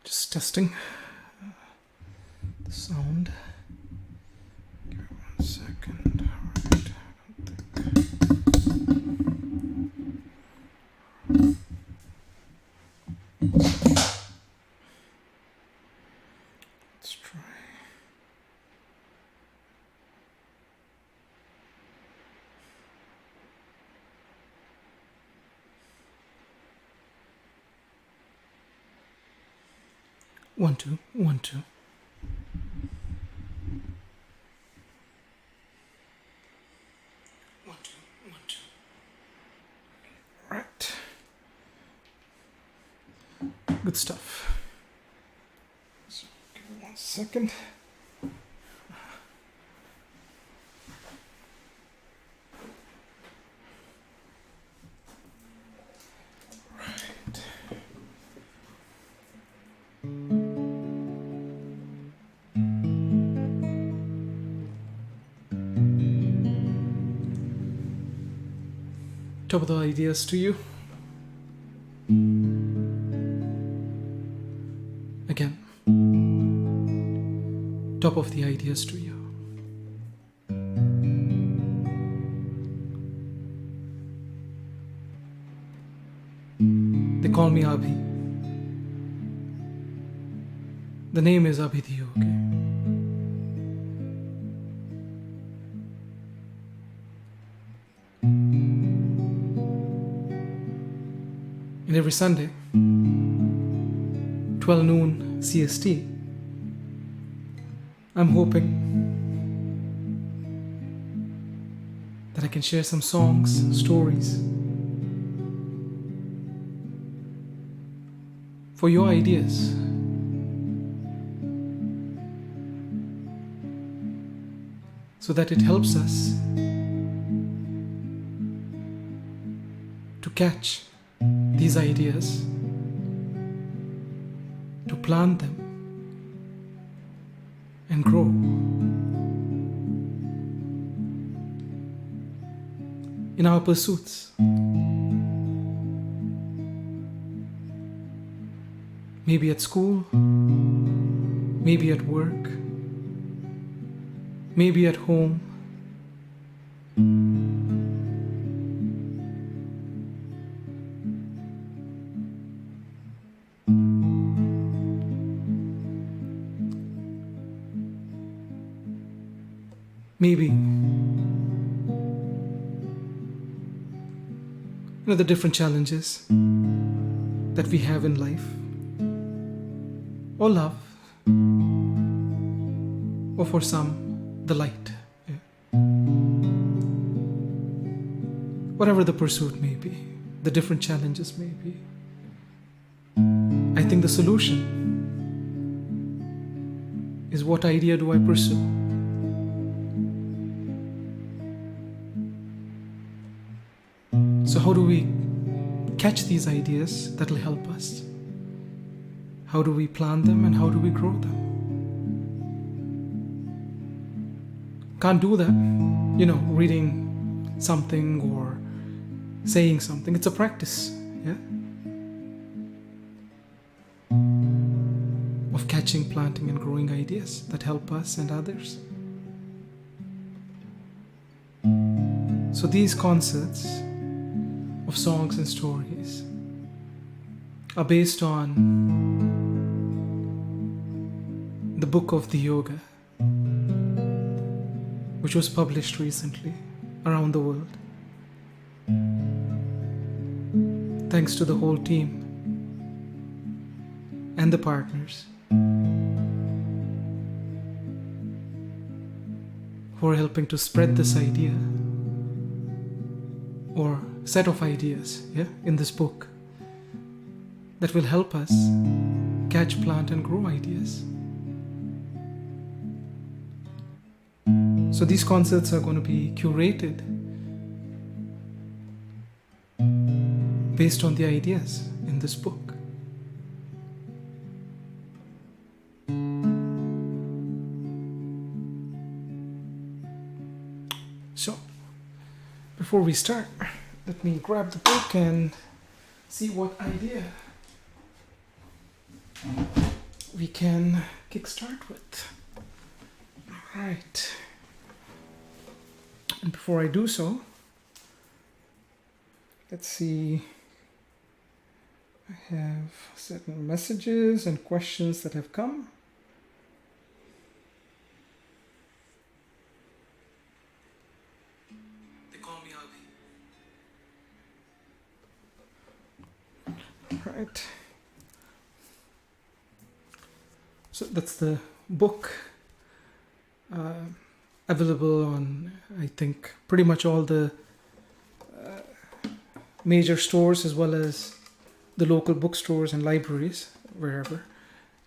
Just testing the sound. Give me 1 second. Let's try. One, two, 1, 2. One, two, 1, 2. Right. Good stuff. So give me 1 second. Right. Top of the ideas to you. Again. Top of the ideas to you. They call me Abhi. The name is Abhi DhiYogi. And every Sunday, 12 noon CST, I'm hoping that I can share some songs, stories, for your ideas. So that it helps us to catch these ideas, to plant them and grow. In our pursuits, maybe at school, maybe at work, maybe at home, maybe the different challenges that we have in life, or love, or for some, the light. Whatever the pursuit may be, the different challenges may be, I think the solution is, what idea do I pursue? So how do we catch these ideas that will help us? How do we plant them and how do we grow them? Can't do that, reading something or saying something. It's a practice, of catching, planting, and growing ideas that help us and others. So these concerts of songs and stories are based on the book of DhiYogi, which was published recently around the world. Thanks to the whole team and the partners who are helping to spread this idea, or set of ideas, in this book that will help us catch, plant, and grow ideas. So these concerts are going to be curated based on the ideas in this book. So, before we start, let me grab the book and see what idea we can kickstart with. All right. And before I do so, let's see. I have certain messages and questions that have come. They call me Abhi. All right. So that's the book available on, I think, pretty much all the major stores, as well as the local bookstores and libraries, wherever,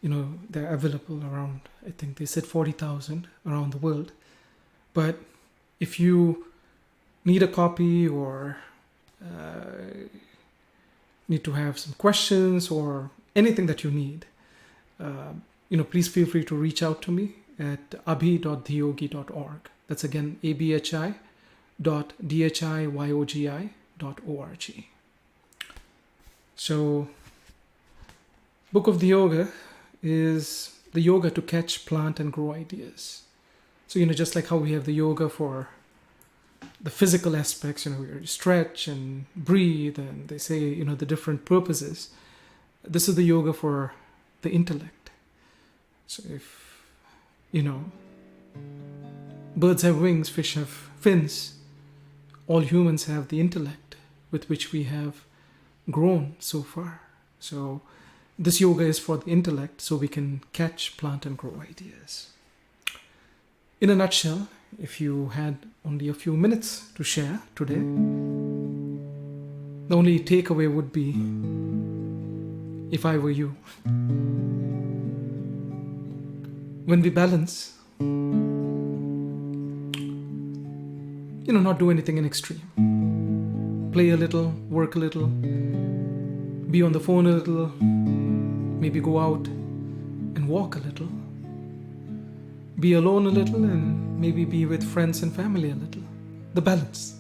they're available around, I think they said 40,000 around the world. But if you need a copy or need to have some questions or anything that you need, please feel free to reach out to me at abhi.dhiyogi.org. That's again abhi.dhiyogi.org. So, Book of the Yoga is the yoga to catch, plant, and grow ideas. So, just like how we have the yoga for the physical aspects, we stretch and breathe, and they say, the different purposes. This is the yoga for the intellect. So if, birds have wings, fish have fins, all humans have the intellect with which we have grown so far. So this yoga is for the intellect, so we can catch, plant, and grow ideas. In a nutshell, if you had only a few minutes to share today, the only takeaway would be, if I were you, when we balance, not do anything in extreme. Play a little, work a little, be on the phone a little, maybe go out and walk a little, be alone a little, and maybe be with friends and family a little. The balance.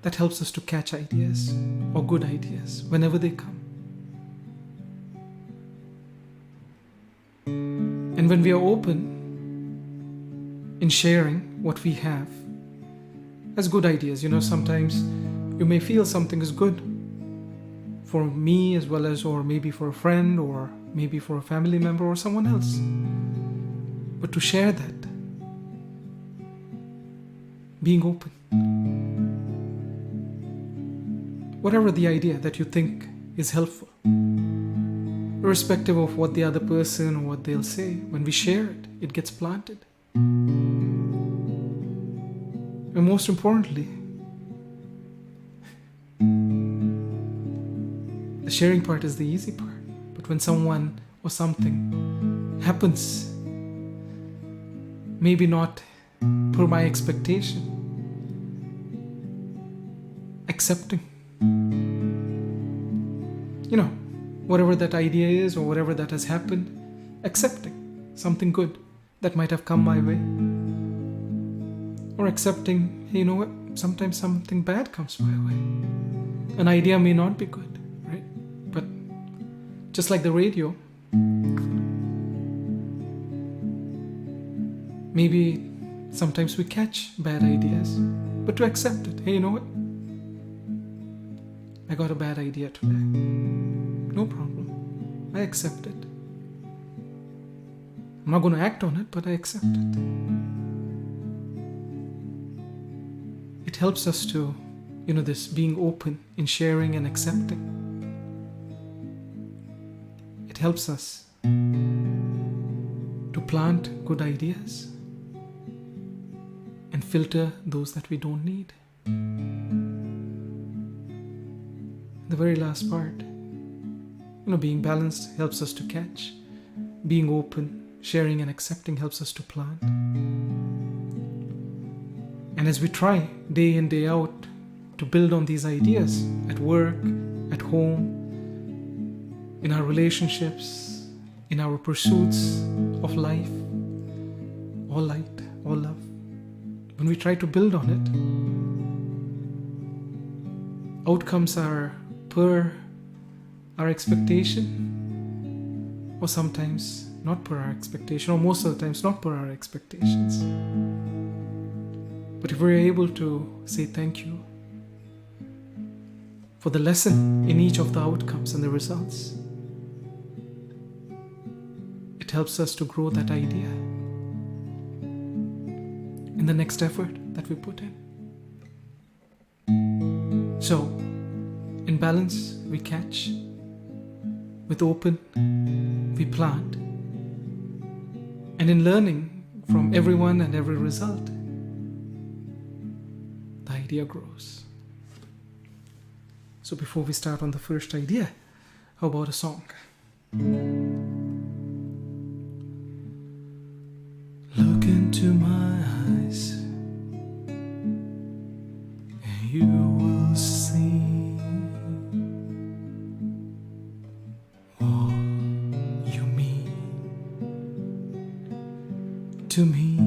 That helps us to catch ideas, or good ideas, whenever they come. And when we are open in sharing what we have as good ideas, sometimes you may feel something is good for me as well as, or maybe for a friend, or maybe for a family member or someone else. But to share that, being open. Whatever the idea that you think is helpful, irrespective of what the other person or what they'll say, when we share it, it gets planted. And most importantly, the sharing part is the easy part. But when someone or something happens, maybe not per my expectation, accepting, whatever that idea is or whatever that has happened, accepting something good that might have come my way. Or accepting, hey, sometimes something bad comes my way. An idea may not be good, right? But just like the radio, maybe sometimes we catch bad ideas, but to accept it. Hey, I got a bad idea today. No problem. I accept it. I'm not going to act on it, but I accept it. It helps us to, this being open in sharing and accepting. It helps us to plant good ideas and filter those that we don't need. The very last part, being balanced helps us to catch. Being open, sharing and accepting helps us to plant. And as we try day in, day out to build on these ideas at work, at home, in our relationships, in our pursuits of life, all light, all love, when we try to build on it, outcomes are per our expectation, or sometimes not per our expectation, or most of the times not per our expectations. But if we're able to say thank you for the lesson in each of the outcomes and the results, it helps us to grow that idea in the next effort that we put in. So, in balance, we catch. With open, we plant. And in learning from everyone and every result, the idea grows. So before we start on the first idea, how about a song? Look into my eyes, and you will see what you mean to me.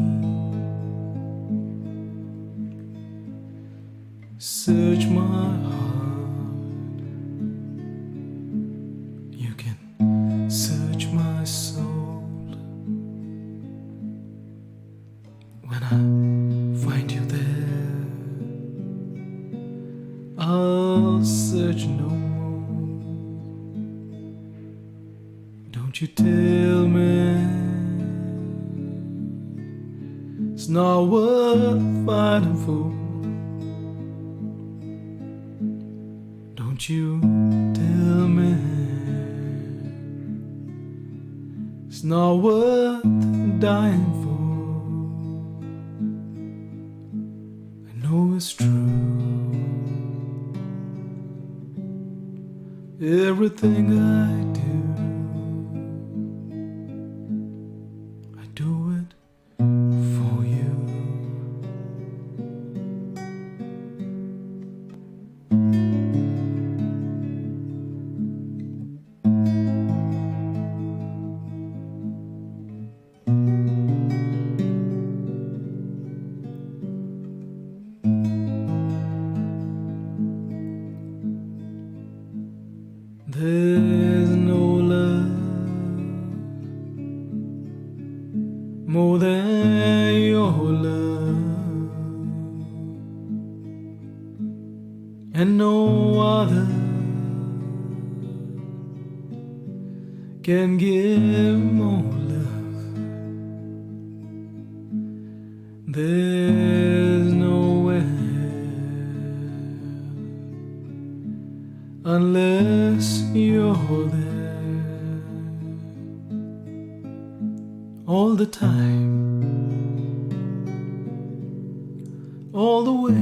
Search my heart, you can search my soul. When I find you there, I'll search no more. Don't you tell me it's not worth fighting for. Don't you tell me it's not worth dying for. I know it's true. Everything I do it for you. There's no love more than your love, and no other can give more love. There's nowhere unless you're there all the time, all the way.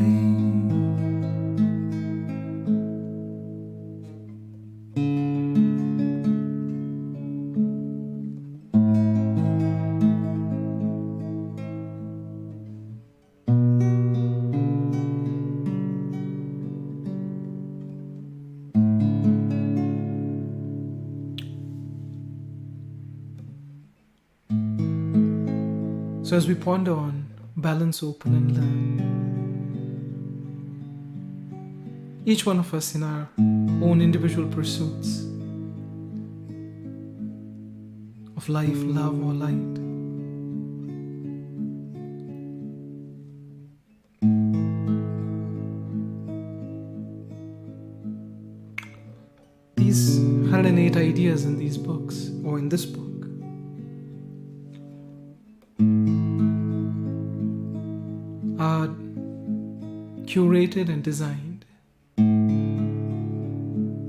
So as we ponder on balance, open and learn, each one of us in our own individual pursuits of life, love or light, these 108 ideas in these books, or in this book, are curated and designed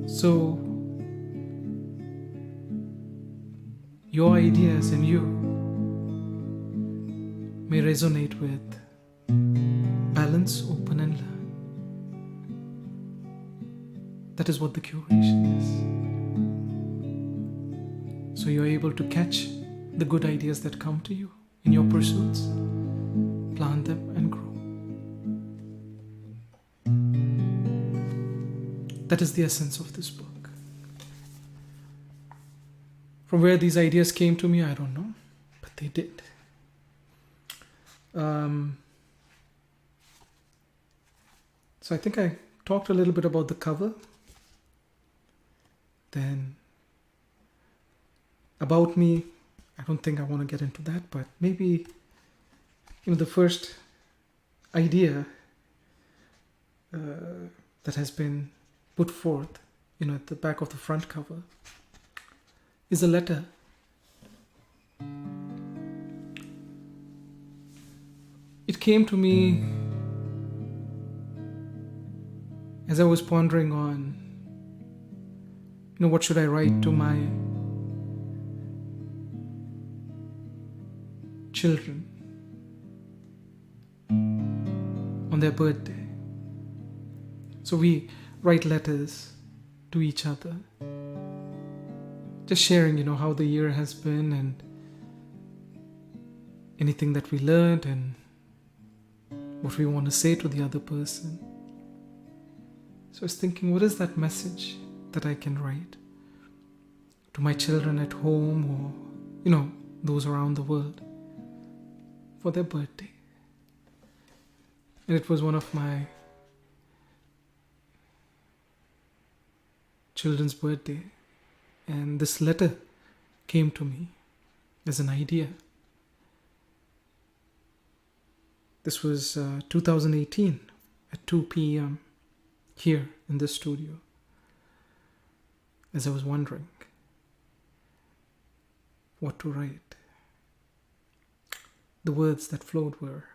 so your ideas and you may resonate with balance, open and learn. That is what the curation is. So you're able to catch the good ideas that come to you in your pursuits, plant them and grow. That is the essence of this book. From where these ideas came to me, I don't know, but they did. So I think I talked a little bit about the cover. Then About me, I don't think I want to get into that, but maybe, the first idea that has been put forth, at the back of the front cover is a letter. It came to me as I was pondering on, what should I write to my children on their birthday. So we write letters to each other, just sharing, how the year has been and anything that we learned and what we want to say to the other person. So I was thinking, what is that message that I can write to my children at home or, those around the world for their birthday? And it was one of my children's birthday, and this letter came to me as an idea. This was 2018 at 2 p.m. here in this studio. As I was wondering what to write, the words that flowed were,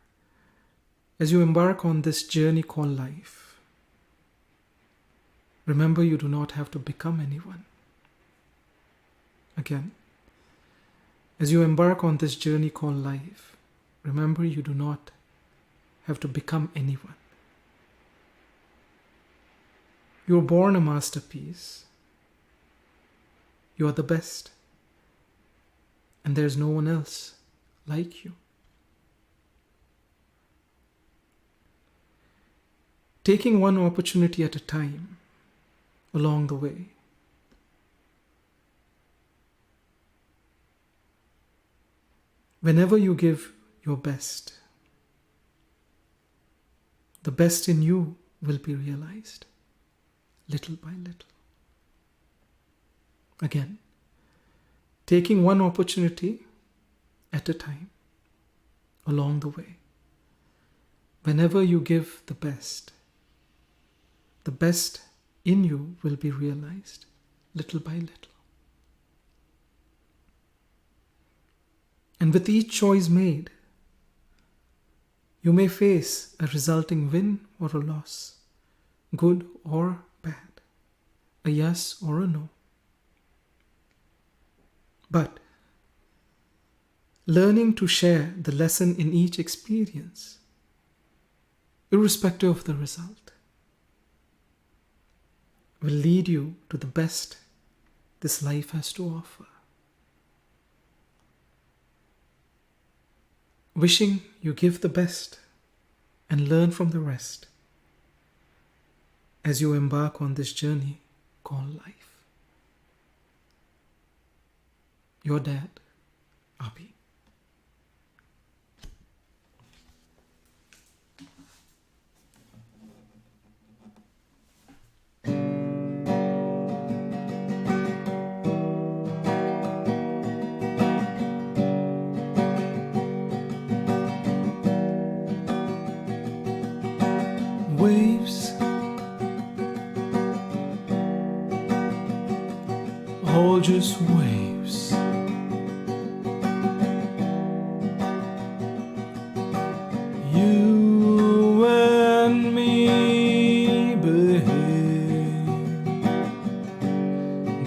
as you embark on this journey called life, remember you do not have to become anyone. Again, as you embark on this journey called life, remember you do not have to become anyone. You were born a masterpiece. You are the best. And there's no one else like you. Taking one opportunity at a time along the way. Whenever you give your best, the best in you will be realized, little by little. Again, taking one opportunity at a time along the way. Whenever you give the best in you will be realized, little by little. And with each choice made, you may face a resulting win or a loss, good or bad, a yes or a no. But learning to share the lesson in each experience, irrespective of the result, will lead you to the best this life has to offer. Wishing you give the best and learn from the rest as you embark on this journey called life. Your dad, Abhi. Waves, all just waves. You and me, babe.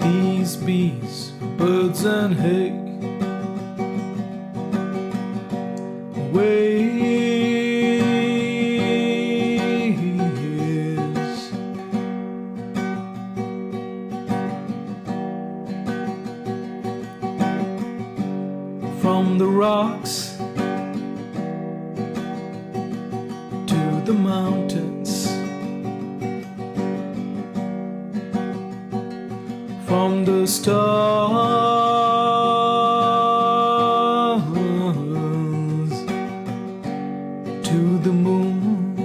These bees, birds and hay. From the rocks to the mountains, from the stars to the moon,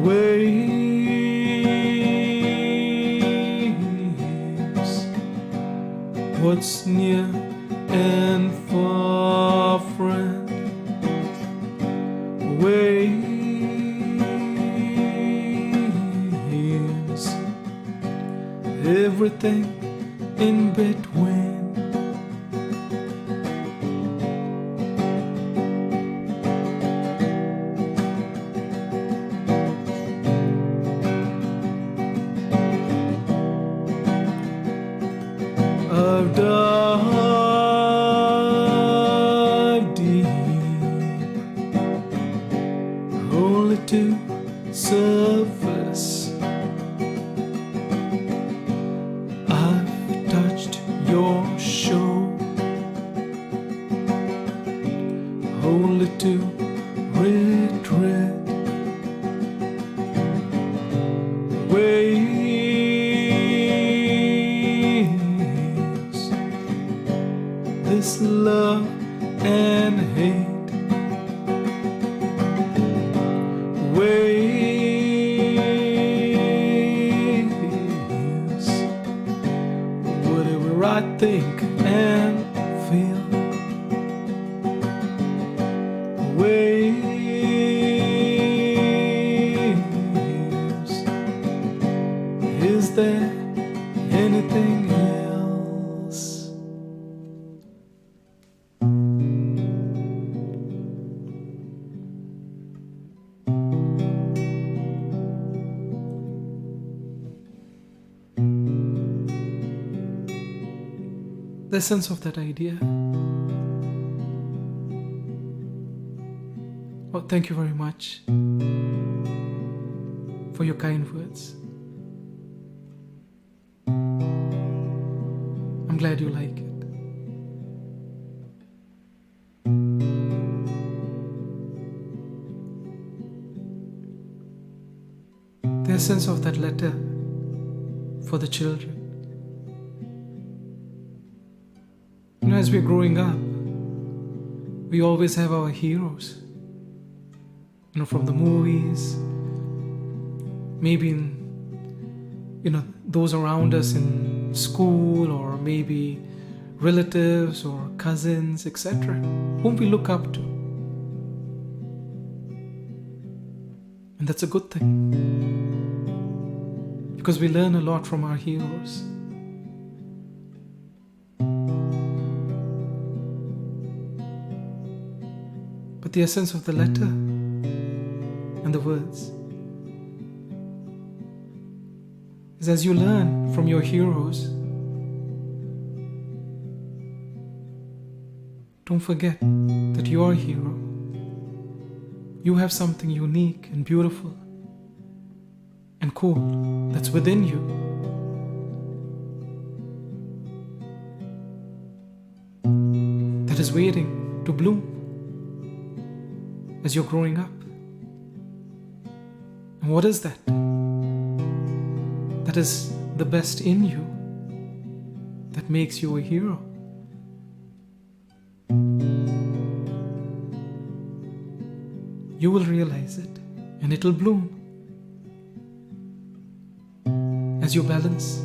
waves, what's near and far, friend. Waves, everything in between. I've dived deep, only to surface. I've touched your shore, only to retreat. Waves, this love and hate. Waves, whatever I think and feel. Waves, is there anything else? The sense of that idea. Oh, thank you very much for your kind words. I'm glad you like it. The essence of that letter for the children. You know, as we're growing up, we always have our heroes. You know, from the movies, maybe in, those around us in school, or maybe relatives or cousins, etc., whom we look up to. And that's a good thing, because we learn a lot from our heroes. But the essence of the letter and the words is, as you learn from your heroes, don't forget that you're a hero. You have something unique and beautiful and cool that's within you. That is waiting to bloom as you're growing up. And what is that? That is the best in you that makes you a hero. You will realize it, and it'll bloom as you balance.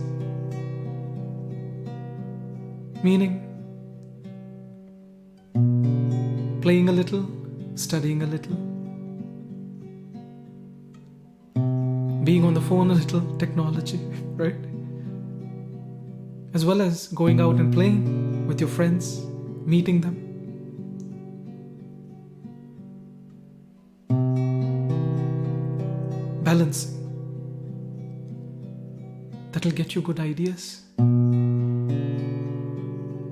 Meaning, playing a little, studying a little, being on the phone a little, technology, right? As well as going out and playing with your friends, meeting them. Balancing. That'll get you good ideas.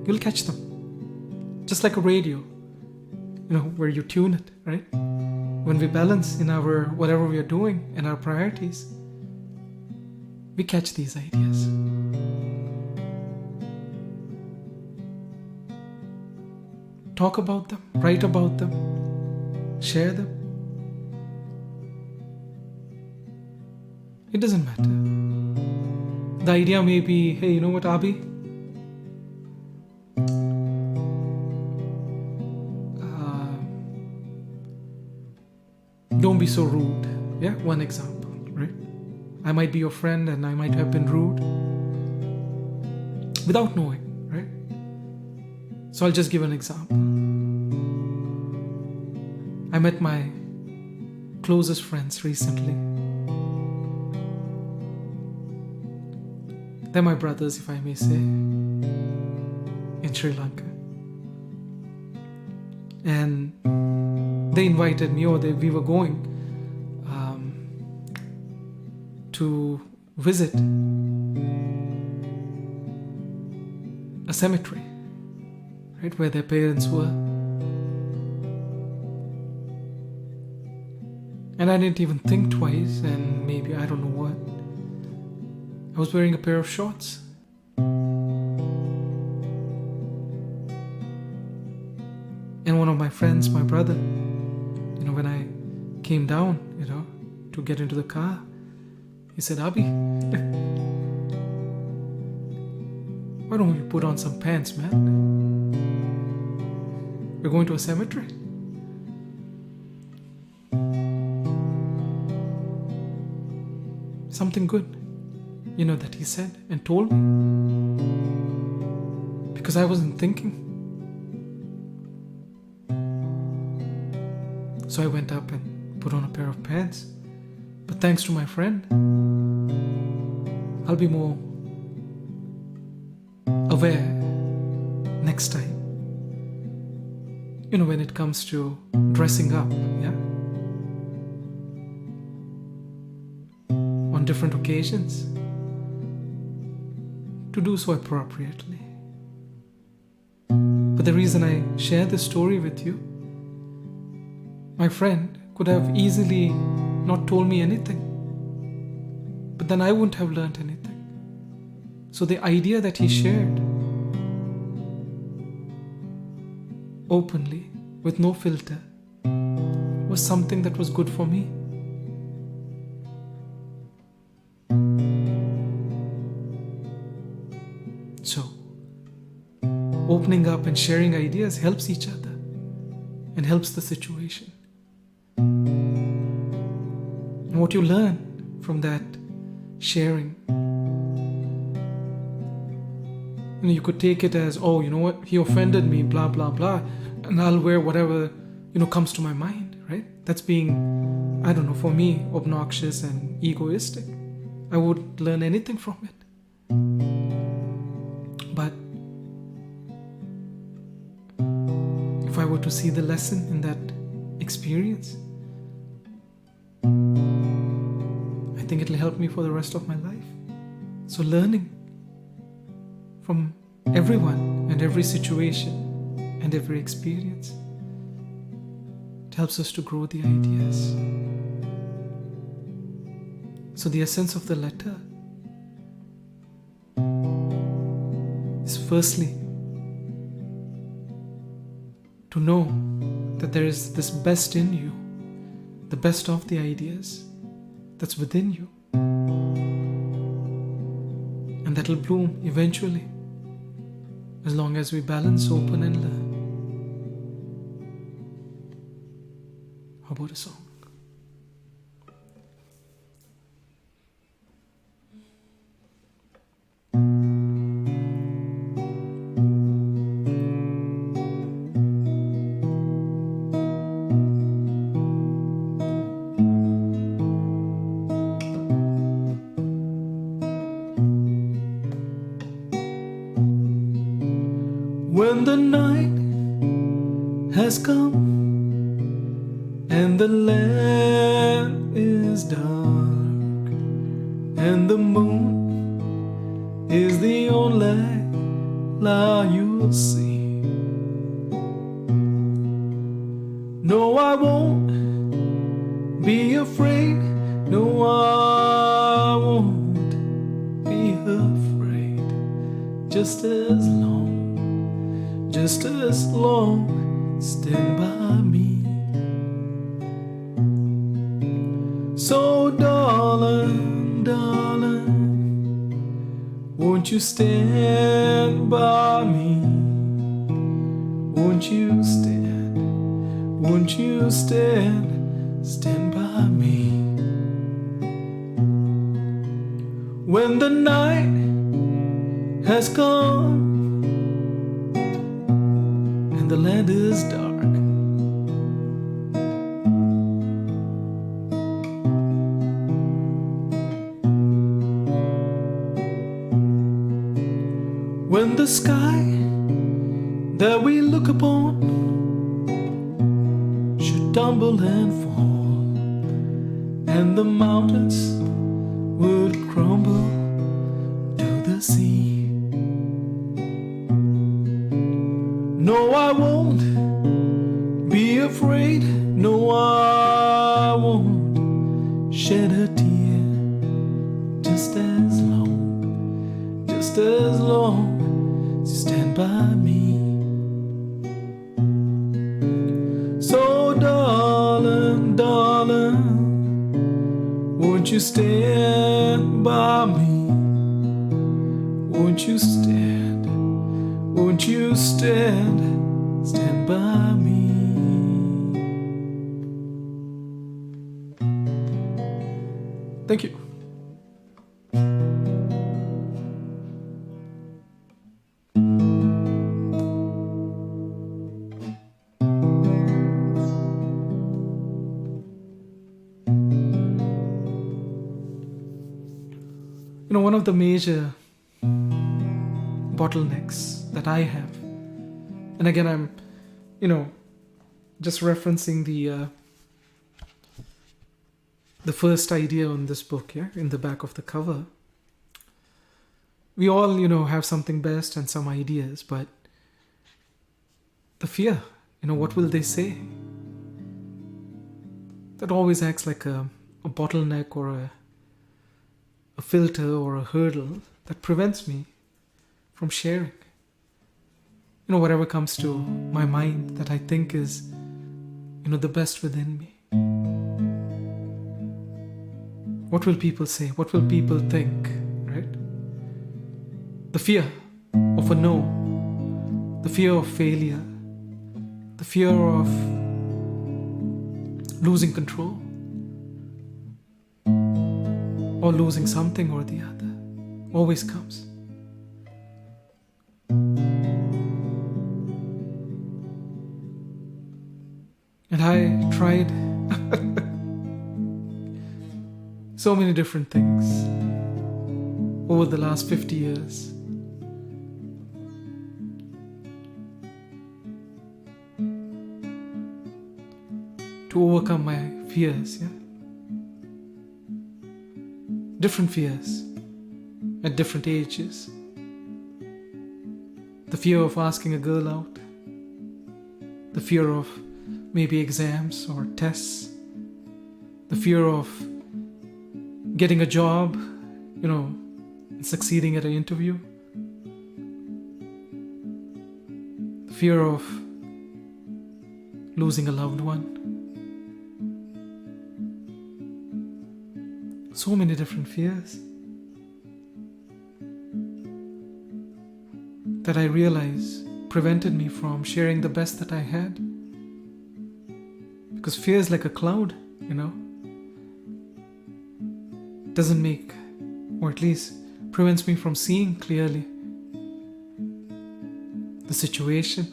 You'll catch them. Just like a radio, where you tune it, right? When we balance in our whatever we are doing and our priorities, we catch these ideas. Talk about them, write about them, share them. It doesn't matter. The idea may be, hey, you know what, Abhi? Don't be so rude. Yeah, one example, right? I might be your friend and I might have been rude without knowing, right? So I'll just give an example. I met my closest friends recently. They're my brothers, if I may say, in Sri Lanka. And they invited me, or we were going to visit a cemetery, right, where their parents were. And I didn't even think twice, and maybe I don't know what. I was wearing a pair of shorts. And one of my friends, my brother, when I came down, to get into the car, he said, Abhi, why don't you put on some pants, man? We're going to a cemetery. Something good, that he said and told me. Because I wasn't thinking. So I went up and put on a pair of pants. But thanks to my friend, I'll be more aware next time. When it comes to dressing up, yeah? On different occasions, to do so appropriately. But the reason I share this story with you, my friend could have easily not told me anything, but then I wouldn't have learned anything. So the idea that he shared openly, with no filter, was something that was good for me. So, opening up and sharing ideas helps each other and helps the situation. And what you learn from that sharing, you could take it as, oh, you know what, he offended me, blah, blah, blah, and I'll wear whatever, comes to my mind, right? That's being, I don't know, for me, obnoxious and egoistic. I wouldn't learn anything from it. But if I were to see the lesson in that experience, I think it'll help me for the rest of my life. So learning from everyone and every situation and every experience, it helps us to grow the ideas. So the essence of the letter is firstly to know that there is this best in you, the best of the ideas that's within you, and that'll bloom eventually, as long as we balance, open and learn. How about a song? When the night has come and the land is dark and the moon is the only light you'll see, no, I won't be afraid. No, I won't be afraid. Just as long, stand by me. So darling, won't you stand by me? Won't you stand by me? When the night has come land is dark. When the sky that we look upon should tumble and fall, and the mountains would crumble to the sea. No, I won't be afraid. No, I won't shed a tear. Just as long as you stand by me. So darling, darling, won't you stand by me? Won't you stand by me? Thank you. One of the major bottlenecks that I have, and again I'm, just referencing the first idea on this book, in the back of the cover. We all, have something best and some ideas, but the fear, what will they say? That always acts like a bottleneck or a filter or a hurdle that prevents me from sharing. Whatever comes to my mind that I think is, the best within me. What will people say? What will people think, right? The fear of a no, the fear of failure, the fear of losing control, or losing something or the other, always comes. And I tried so many different things over the last 50 years. To overcome my fears, different fears at different ages. The fear of asking a girl out, the fear of maybe exams or tests, the fear of getting a job, and succeeding at an interview, the fear of losing a loved one. So many different fears that I realize prevented me from sharing the best that I had. Because fear is like a cloud, doesn't make, or at least prevents me from seeing clearly the situation.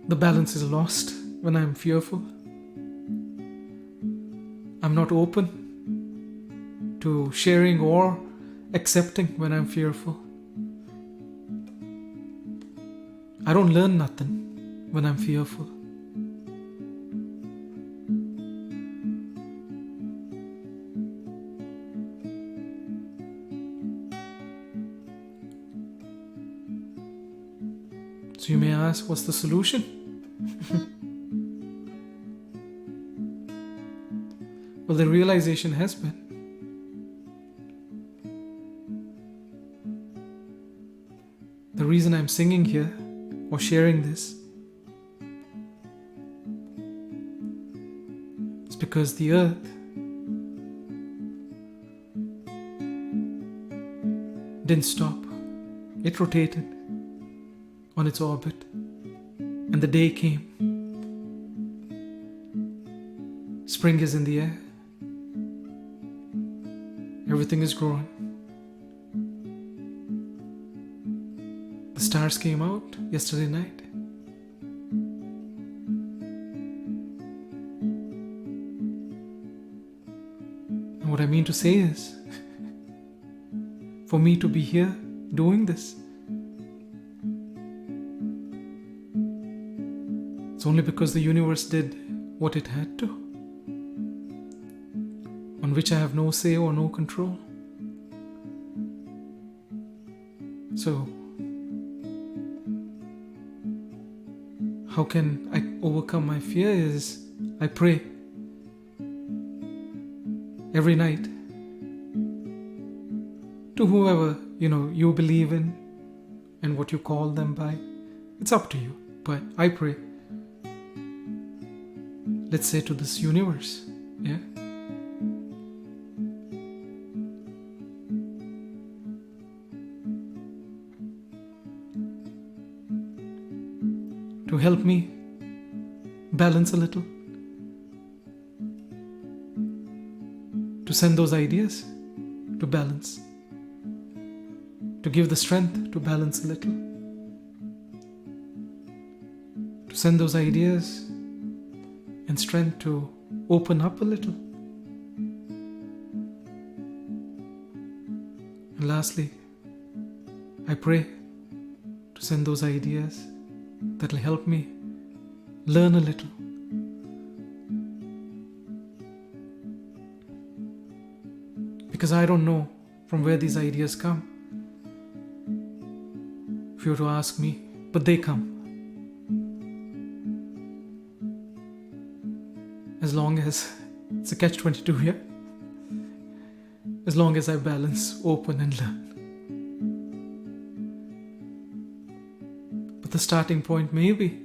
The balance is lost when I'm fearful. I'm not open to sharing or accepting when I'm fearful. I don't learn nothing when I'm fearful. So you may ask, what's the solution? Well, the realization has been the reason I'm singing here or sharing this is because the earth didn't stop. It rotated on its orbit, and the day came. Spring is in the air. Everything is growing. The stars came out yesterday night. And what I mean to say is, for me to be here doing this, it's only because the universe did what it had to, on which I have no say or no control. So, how can I overcome my fear is I pray every night to whoever you believe in and what you call them by. It's up to you, but I pray, let's say, to this universe, yeah, to help me balance a little, to send those ideas to balance, to give the strength to balance a little, to send those ideas and strength to open up a little. And lastly, I pray to send those ideas that will help me learn a little. Because I don't know from where these ideas come, if you were to ask me, but they come. As long as it's a catch-22 here, as long as I balance, open and learn. But the starting point may be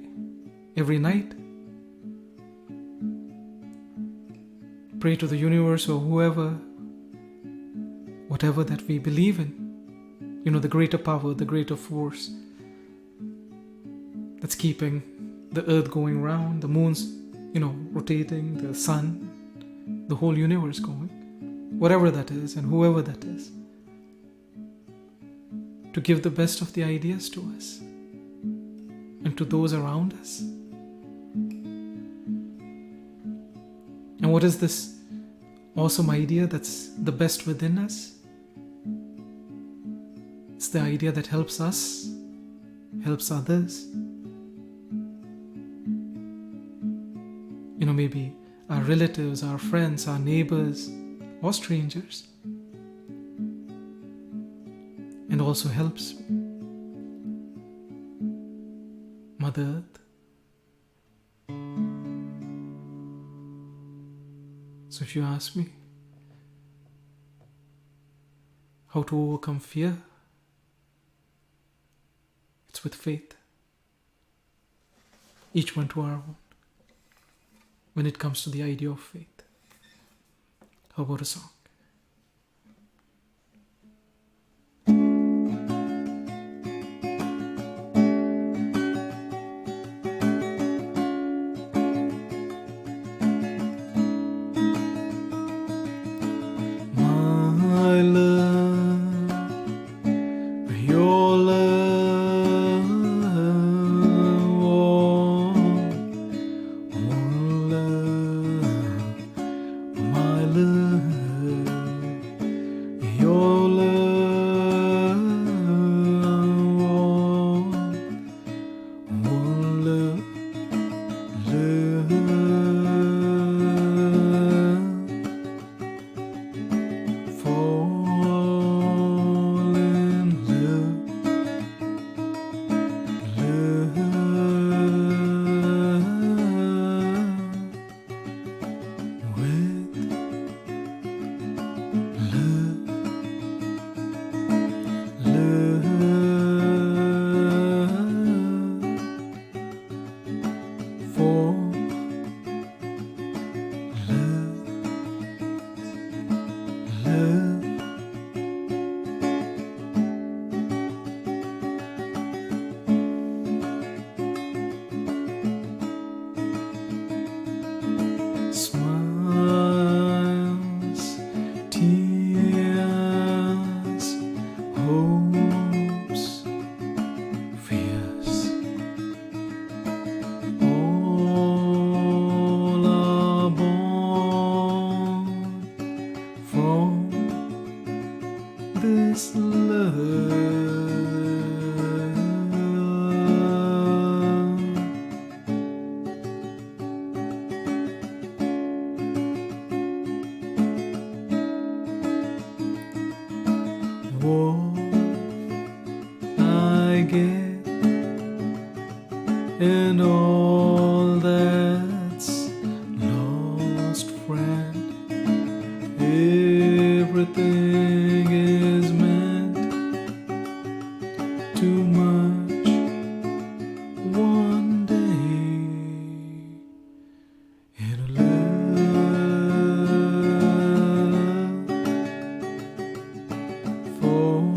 every night. Pray to the universe or whoever, whatever that we believe in. The greater power, the greater force that's keeping the earth going round, the moon's, rotating, the sun, the whole universe going. Whatever that is and whoever that is. To give the best of the ideas to us and to those around us. And what is this awesome idea that's the best within us? It's the idea that helps us, helps others. Maybe our relatives, our friends, our neighbors, or strangers. And also helps Mother Earth. So if you ask me how to overcome fear, it's with faith. Each one to our own. When it comes to the idea of faith. How about a song? My love, your love, one love, my love. and all that's lost, friend. Everything is meant too much one day in love. Fall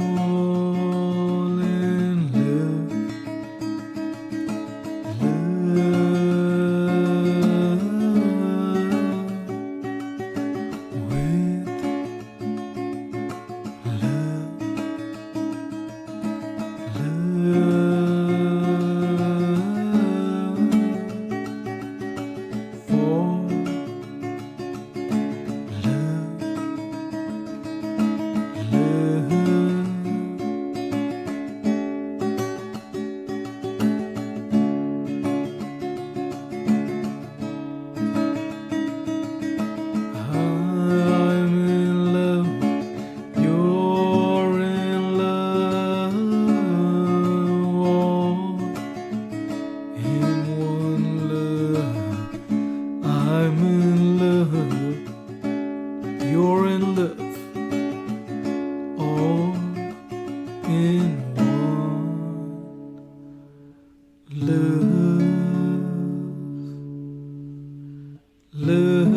in love, love with I'm in love, you're in love, all in one love. I'm in love, you're in love, all in one love,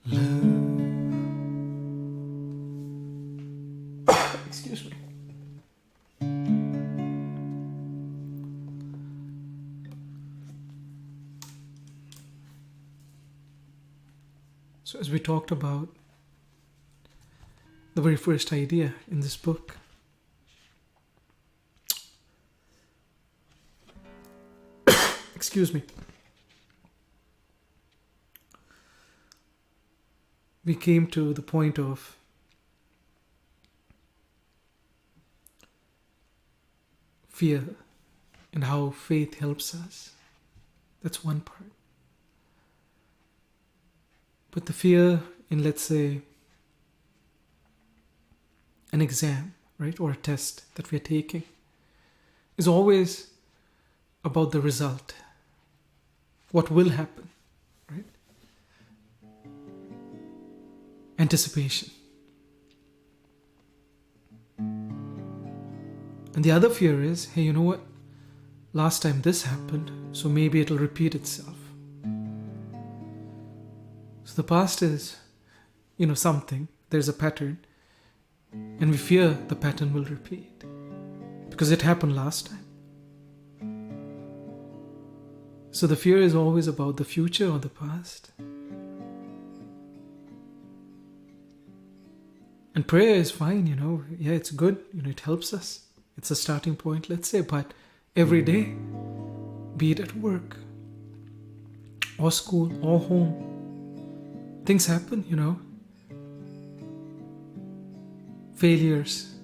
love. Excuse me. So, as we talked about the very first idea in this book, excuse me, we came to the point of fear and how faith helps us. That's one part. But the fear in, let's say, an exam, right, or a test that we are taking is always about the result. What will happen, right? Anticipation. And the other fear is, hey, you know what? Last time this happened, so maybe it'll repeat itself. So the past is, something, there's a pattern, and we fear the pattern will repeat because it happened last time. So the fear is always about the future or the past. And prayer is fine, yeah, it's good, it helps us. It's a starting point, let's say, but every day, be it at work or school or home, things happen, failures,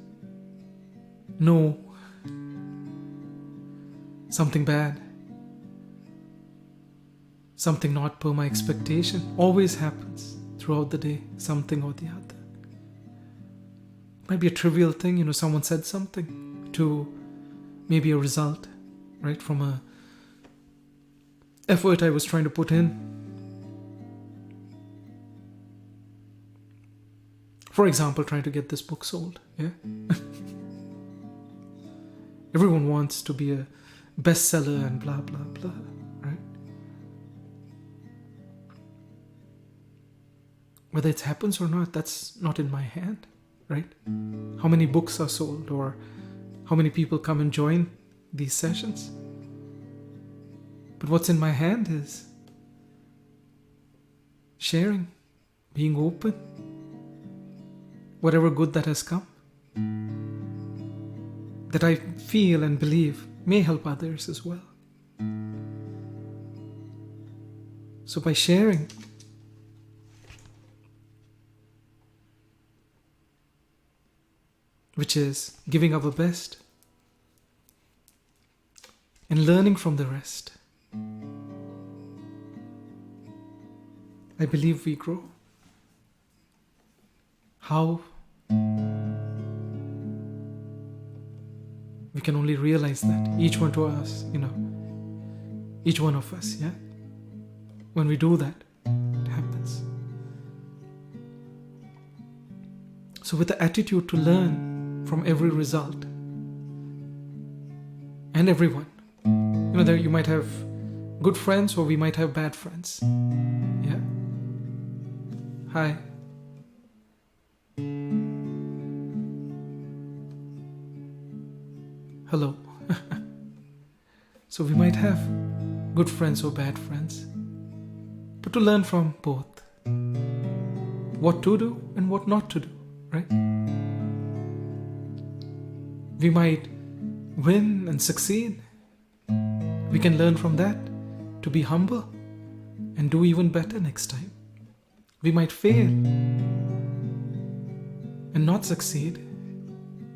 no, something bad, something not per my expectation, always happens throughout the day, something or the other. It might be a trivial thing, someone said something, to maybe a result, right, from a effort I was trying to put in. For example, trying to get this book sold, yeah? Everyone wants to be a bestseller and blah, blah, blah, right? Whether it happens or not, that's not in my hand, right? How many books are sold, or how many people come and join these sessions? But what's in my hand is sharing, being open, whatever good that has come, that I feel and believe may help others as well. So by sharing, which is giving our best and learning from the rest, I believe we grow. how we can only realize that each one to us, each one of us, yeah? When we do that, it happens. So with the attitude to learn from every result and everyone, there you might have good friends or we might have bad friends. Yeah? Hi. Hello. So we might have good friends or bad friends, but to learn from both. What to do and what not to do, right? We might win and succeed. We can learn from that to be humble and do even better next time. We might fail and not succeed,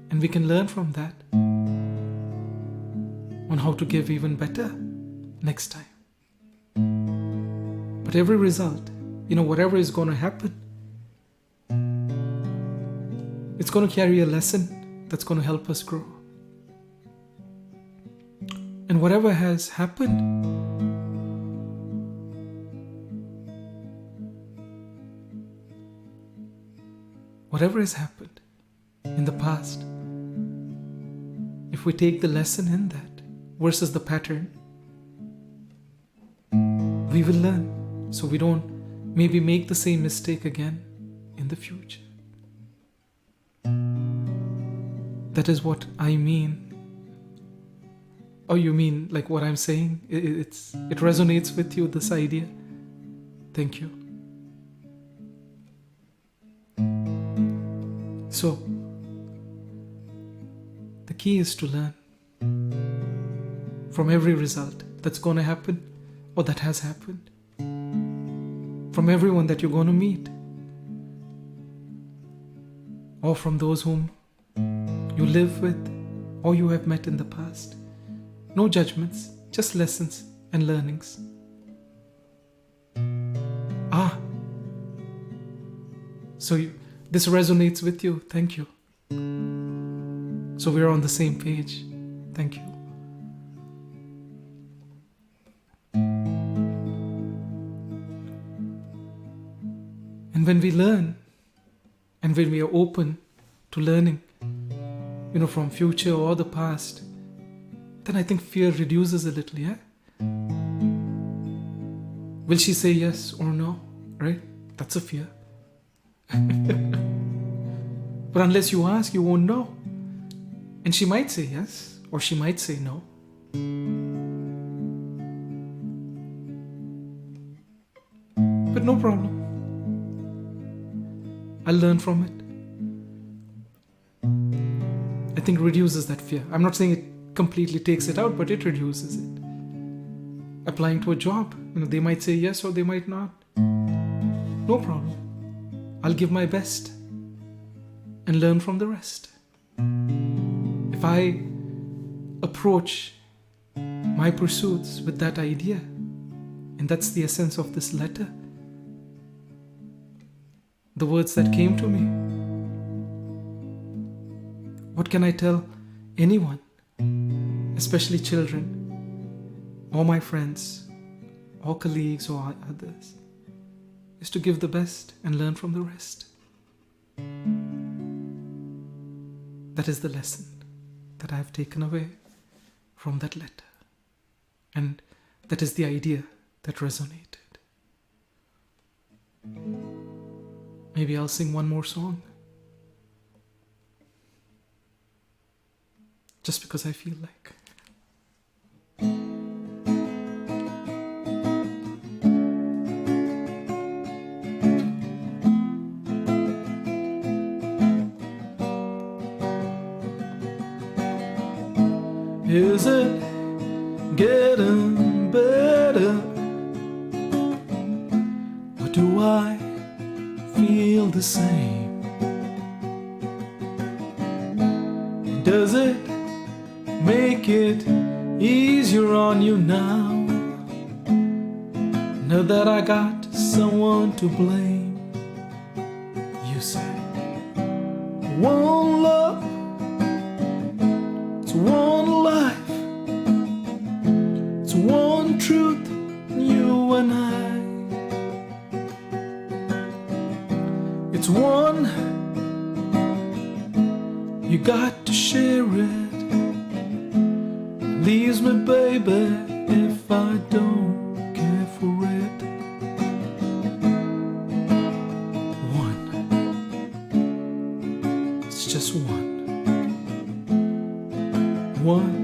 and we can learn from that on how to give even better next time. But every result, whatever is going to happen, it's going to carry a lesson that's going to help us grow. And whatever has happened, in the past, if we take the lesson in that versus the pattern, we will learn so we don't maybe make the same mistake again in the future. That is what I mean. Oh, you mean like what I'm saying? It resonates with you, this idea? Thank you. So, the key is to learn from every result that's going to happen or that has happened. From everyone that you're going to meet. Or from those whom you live with or you have met in the past. No judgments, just lessons and learnings. So this resonates with you. Thank you. So we're on the same page. Thank you. And when we learn and when we are open to learning, from future or the past, then I think fear reduces a little, yeah? Will she say yes or no, right? That's a fear. But unless you ask, you won't know. And she might say yes, or she might say no. But no problem. I'll learn from it. I think reduces that fear. I'm not saying it completely takes it out, but it reduces it. Applying to a job, they might say yes or they might not. No problem. I'll give my best and learn from the rest. If I approach my pursuits with that idea, and that's the essence of this letter, the words that came to me, what can I tell anyone, especially children, or my friends, or colleagues, or others, is to give the best and learn from the rest. That is the lesson that I have taken away from that letter. And that is the idea that resonated. Maybe I'll sing one more song. Just because I feel like. Is it getting better? Or do I feel the same? Does it make it easier on you now? Now that I got someone to blame, you say. one love, it's one life, it's one truth, you and I. It's one, you got to share it. Leaves me, baby, if I don't care for it. One, it's just one. One.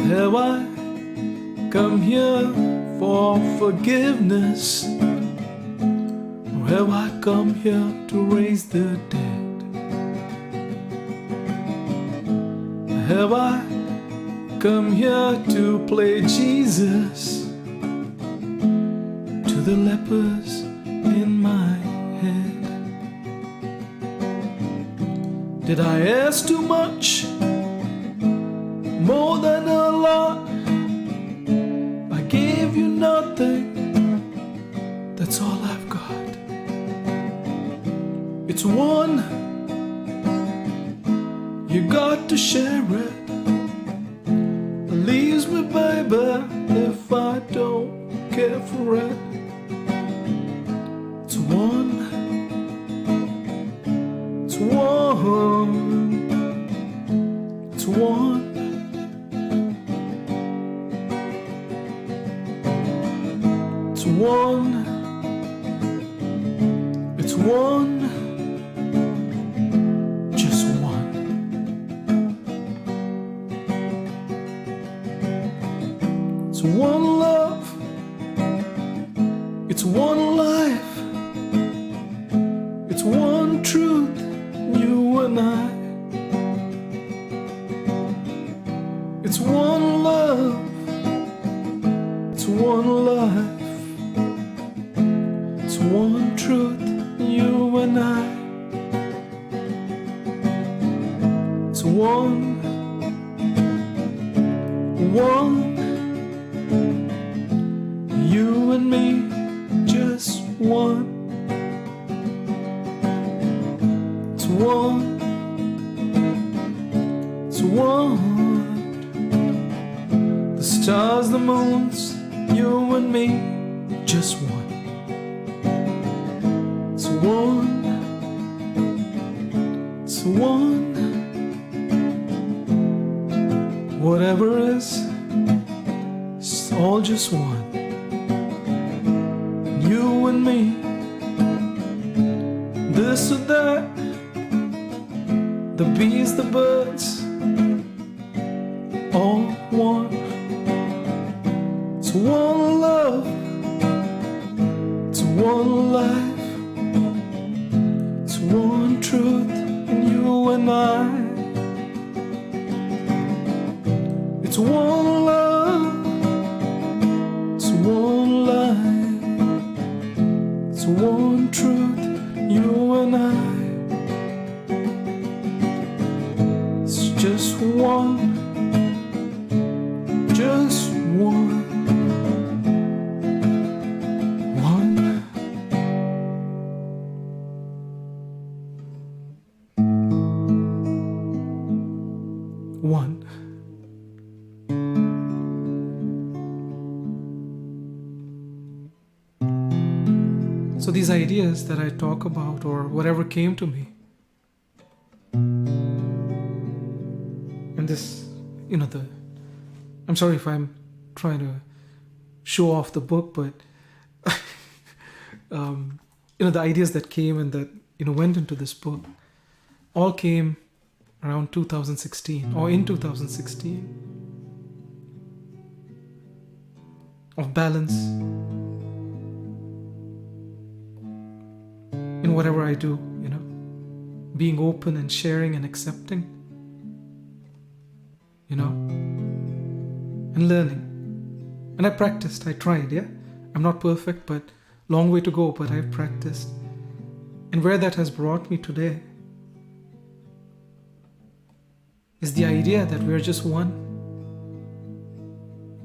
Have I come here for forgiveness, or have I come here to raise the dead? Have I come here to play Jesus to the lepers in my head? Did I ask too much? More than a lot, I gave you nothing, that's all I've got. It's one, you got to share it. Leaves me, baby, if I don't care for it. It's one, it's one, it's one. It's one, it's one, just one. It's one love, it's one life, it's one truth, you and I. It's one love, it's one life, it's one truth, you and I. It's one, you and me, just one. It's one, it's one. The stars, the moons, you and me, just one. It's one, it's one. Whatever is, it's all just one. You and me, this or that, the bees, the birds, all one. It's one love, it's one life, it's one truth, you and I. It's one love, it's one life, it's one truth, you and I. It's just one, just one. One. So these ideas that I talk about, or whatever came to me, and this, I'm sorry if I'm trying to show off the book, but the ideas that came and that went into this book all came around 2016 or in 2016, of balance in whatever I do, being open and sharing and accepting, and learning. And I practiced, I tried, I'm not perfect, but long way to go, but I've practiced. And where that has brought me today is the idea that we're just one.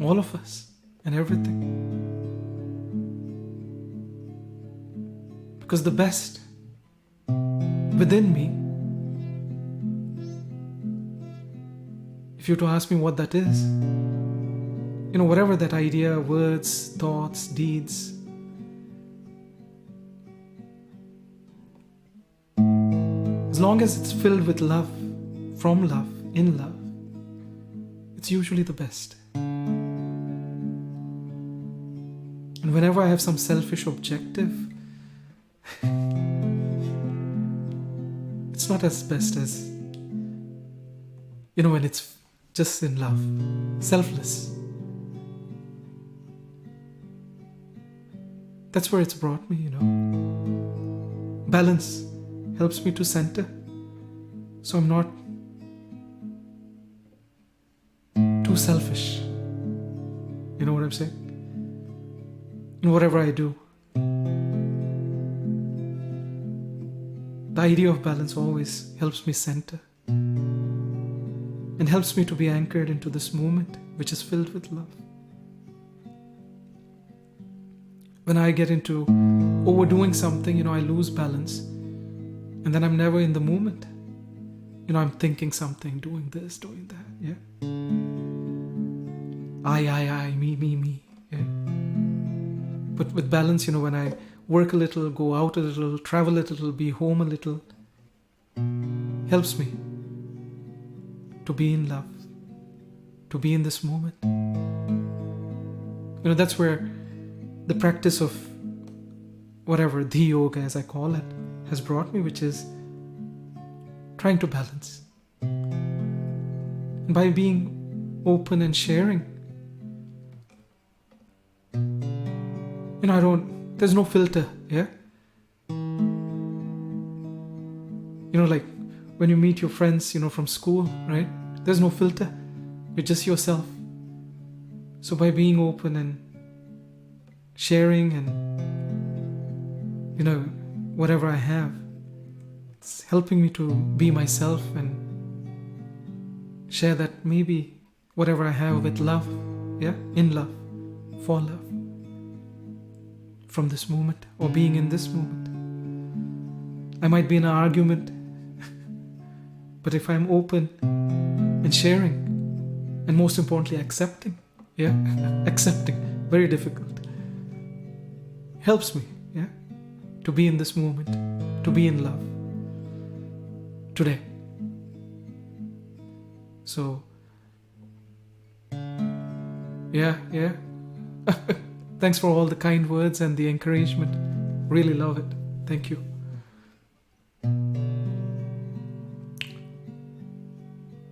All of us and everything. Because the best within me, if you were to ask me what that is, whatever that idea, words, thoughts, deeds, as long as it's filled with love, from love, in love, it's usually the best. And whenever I have some selfish objective, it's not as best as, when it's just in love, selfless. That's where it's brought me, Balance helps me to center. So I'm not too selfish. You know what I'm saying? In whatever I do. The idea of balance always helps me center. And helps me to be anchored into this moment, which is filled with love. When I get into overdoing something, I lose balance. And then I'm never in the moment. I'm thinking something, doing this, doing that, yeah? I, me, yeah? But with balance, when I work a little, go out a little, travel a little, be home a little, helps me to be in love, to be in this moment. That's where the practice of whatever, DhiYogi as I call it, has brought me, which is trying to balance. And by being open and sharing, there's no filter, yeah? Like when you meet your friends, from school, right? There's no filter. You're just yourself. So by being open and sharing and, whatever I have, it's helping me to be myself and share that maybe whatever I have with love, yeah? In love, for love. From this moment, or being in this moment. I might be in an argument, but if I'm open and sharing, and most importantly accepting, yeah? Accepting, very difficult. Helps me, yeah? To be in this moment, to be in love. Today. So, yeah. Thanks for all the kind words and the encouragement. Really love it. Thank you.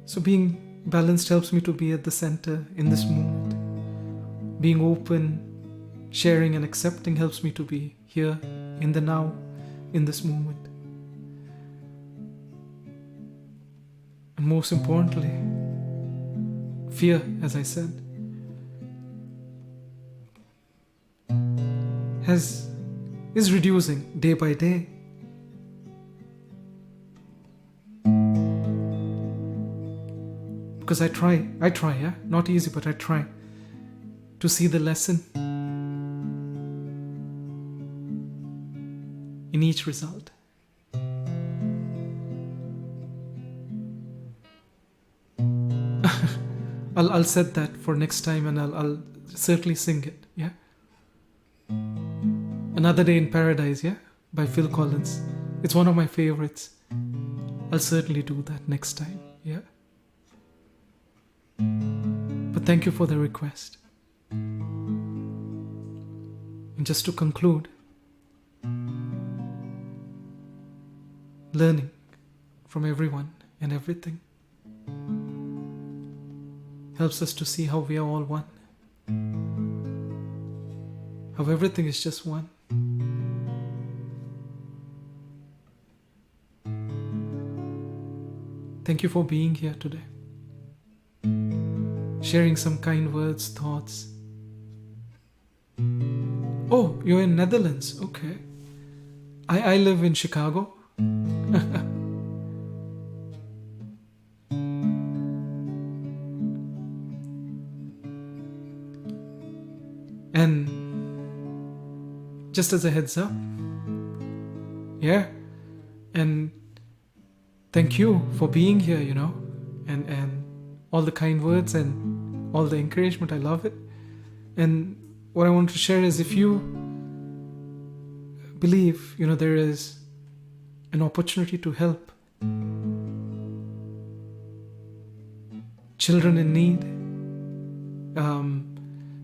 So being balanced helps me to be at the center in this moment. Being open, sharing and accepting helps me to be here in the now, in this moment. And most importantly, fear, as I said, is reducing day by day. Because I try, yeah? Not easy, but I try to see the lesson in each result. I'll set that for next time, and I'll certainly sing it, yeah? Another Day in Paradise, yeah? By Phil Collins. It's one of my favorites. I'll certainly do that next time, yeah? But thank you for the request. And just to conclude, learning from everyone and everything helps us to see how we are all one. How everything is just one. Thank you for being here today. Sharing some kind words, thoughts. Oh, you're in Netherlands. Okay. I live in Chicago. And just as a heads up, yeah, and thank you for being here, and all the kind words and all the encouragement. I love it. And what I want to share is, if you believe, there is an opportunity to help children in need,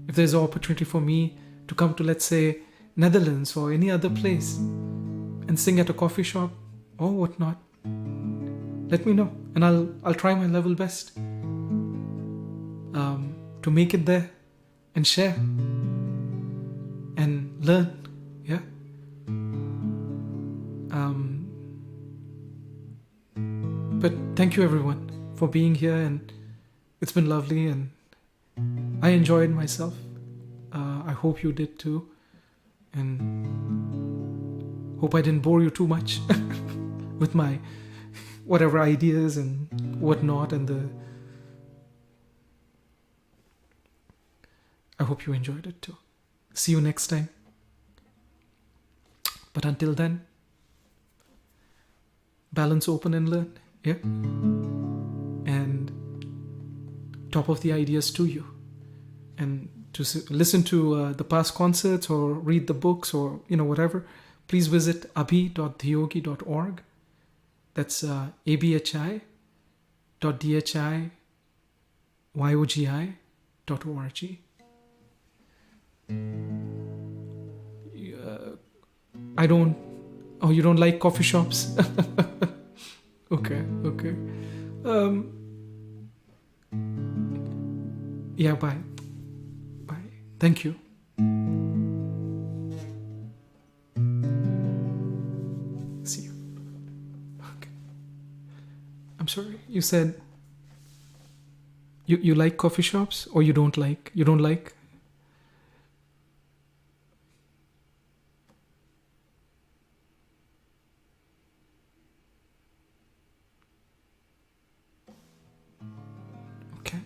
if there's an opportunity for me to come to, let's say, Netherlands or any other place and sing at a coffee shop or whatnot, let me know, and I'll try my level best to make it there and share and learn. Yeah. But thank you everyone for being here, and it's been lovely, and I enjoyed myself. I hope you did too, and hope I didn't bore you too much with my whatever ideas and whatnot, and I hope you enjoyed it too. See you next time. But until then, balance, open, and learn. Yeah. And top of the ideas to you. And to listen to the past concerts or read the books or whatever, please visit abhi.dhiyogi.org. That's abhi.dhiyogi.org. You don't like coffee shops? Okay. Yeah, bye. Thank you. See you. Okay. I'm sorry, you said you like coffee shops, or you don't like? You don't like? Okay.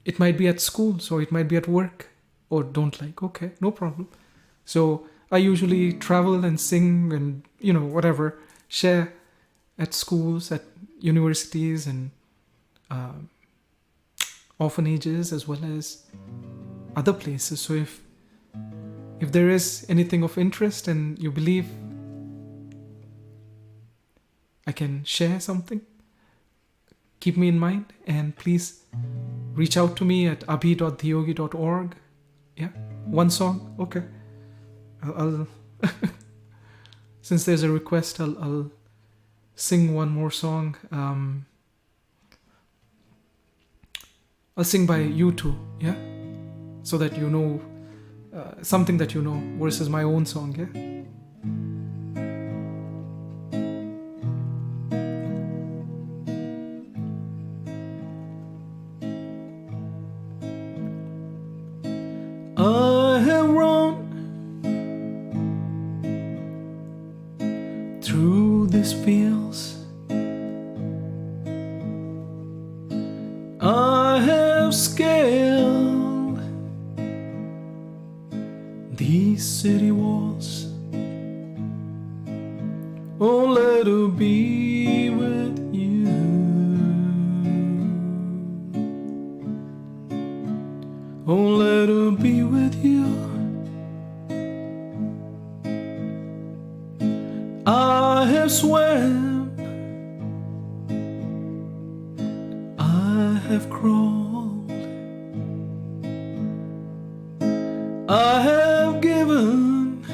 It might be at school, so it might be at work, or don't like. Okay, no problem. So I usually travel and sing and, whatever, share at schools, at universities, and orphanages, as well as other places. So if there is anything of interest and you believe I can share something, keep me in mind, and please reach out to me at abhi.dhiyogi.org. Yeah, one song. Okay. I'll since there's a request, I'll sing one more song. I'll sing by you two, yeah? So that something that versus my own song, yeah? I have run through these fields. I have scaled these city walls. Oh, let her be with you. Oh, let her be with you. I have swam, I have crawled, I have given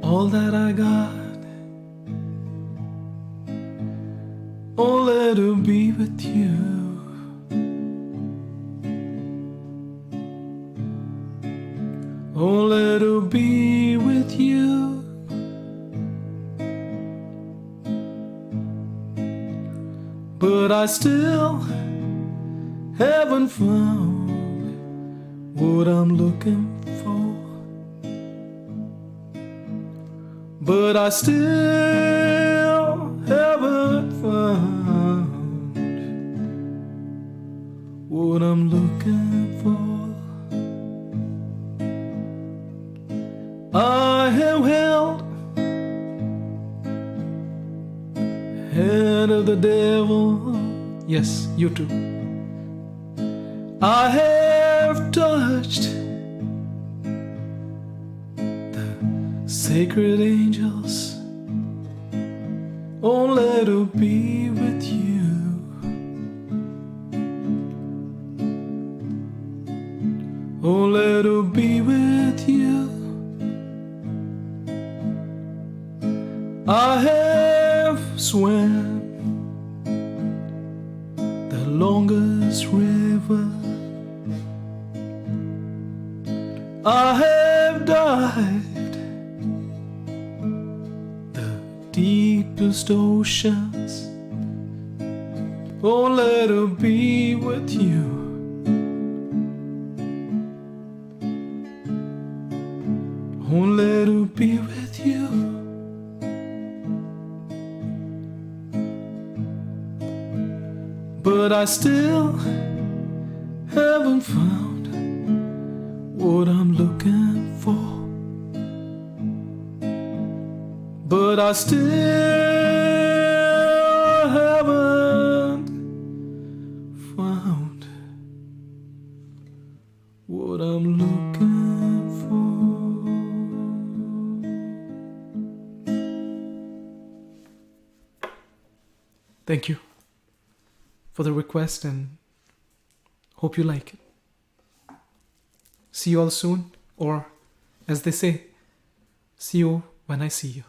all that I got. Oh, let her be with you. Oh, let her be with you. But I still haven't found what I'm looking for. but I still haven't found what I'm looking for. I have held hand of the devil, yes, you too. I have touched the sacred angels. Oh, let her be with you. Oh, let her be with you. I have swam the longest river. I have dived the deepest oceans. Oh, let her be with you. Oh, let her be with you. But I still haven't found what I'm looking for. But I still haven't found what I'm looking for. Thank you for the request and hope you like it. See you all soon, or as they say, see you when I see you.